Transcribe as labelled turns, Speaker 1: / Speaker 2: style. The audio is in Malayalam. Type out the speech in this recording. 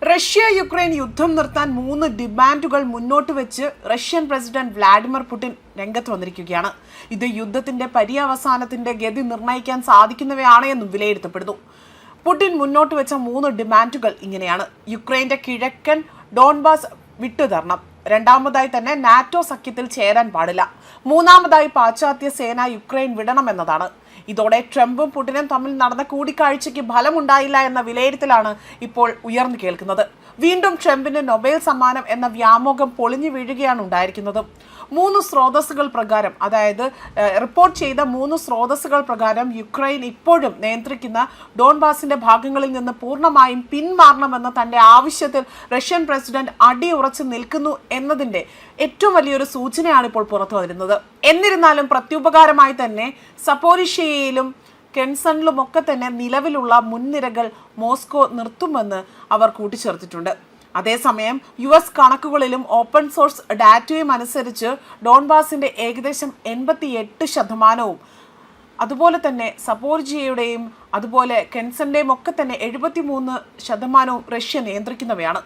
Speaker 1: റഷ്യ യുക്രൈൻ യുദ്ധം നിർത്താൻ 3 ഡിമാൻഡുകൾ മുന്നോട്ട് വെച്ച് റഷ്യൻ പ്രസിഡന്റ് വ്ളാഡിമിർ പുടിൻ രംഗത്ത് വന്നിരിക്കുകയാണ്. ഇത് യുദ്ധത്തിന്റെ പര്യവസാനത്തിന്റെ ഗതി നിർണ്ണയിക്കാൻ സാധിക്കുന്നവയാണ് എന്നും വിലയിരുത്തപ്പെടുന്നു. പുടിൻ മുന്നോട്ട് വെച്ച 3 ഡിമാൻഡുകൾ ഇങ്ങനെയാണ്: യുക്രൈന്റെ കിഴക്കൻ ഡോൺബാസ് വിട്ടുതരണം, രണ്ടാമതായി തന്നെ നാറ്റോ സഖ്യത്തിൽ ചേരാൻ പാടില്ല, മൂന്നാമതായി പാശ്ചാത്യ സേന യുക്രൈൻ വിടണമെന്നതാണ്. ഇതോടെ ട്രംപും പുടിനും തമ്മിൽ നടന്ന കൂടിക്കാഴ്ചയ്ക്ക് ഫലമുണ്ടായില്ല എന്ന വിലയിരുത്തലാണ് ഇപ്പോൾ ഉയർന്നു കേൾക്കുന്നത്. വീണ്ടും ട്രംപിന് നൊബേൽ സമ്മാനം എന്ന വ്യാമോഹം പൊളിഞ്ഞു വീഴുകയാണ് ഉണ്ടായിരിക്കുന്നത്. 3 സ്രോതസ്സുകൾ പ്രകാരം, അതായത് റിപ്പോർട്ട് ചെയ്ത 3 സ്രോതസ്സുകൾ പ്രകാരം യുക്രൈൻ ഇപ്പോഴും നിയന്ത്രിക്കുന്ന ഡോൺബാസിന്റെ ഭാഗങ്ങളിൽ നിന്ന് പൂർണ്ണമായും പിന്മാറണമെന്ന തന്റെ ആവശ്യത്തിൽ റഷ്യൻ പ്രസിഡന്റ് അടിയുറച്ചു നിൽക്കുന്നു എന്നതിന്റെ ഏറ്റവും വലിയൊരു സൂചനയാണ് ഇപ്പോൾ പുറത്തു വരുന്നത്. എന്നിരുന്നാലും പ്രത്യുപകാരമായി തന്നെ സപ്പോരിഷ്യയിലും കെൻസണിലുമൊക്കെ തന്നെ നിലവിലുള്ള മുൻനിരകൾ മോസ്കോ നിർത്തുമെന്ന് അവർ കൂട്ടിച്ചേർത്തിട്ടുണ്ട്. അതേസമയം US കണക്കുകളിലും ഓപ്പൺ സോഴ്സ് ഡാറ്റയും അനുസരിച്ച് ഡോൺബാസിന്റെ ഏകദേശം 88%, അതുപോലെ തന്നെ സപ്പോർജിയയുടെയും അതുപോലെ കെൻസണിന്റെയും ഒക്കെ തന്നെ 73% റഷ്യ നിയന്ത്രിക്കുന്നവയാണ്.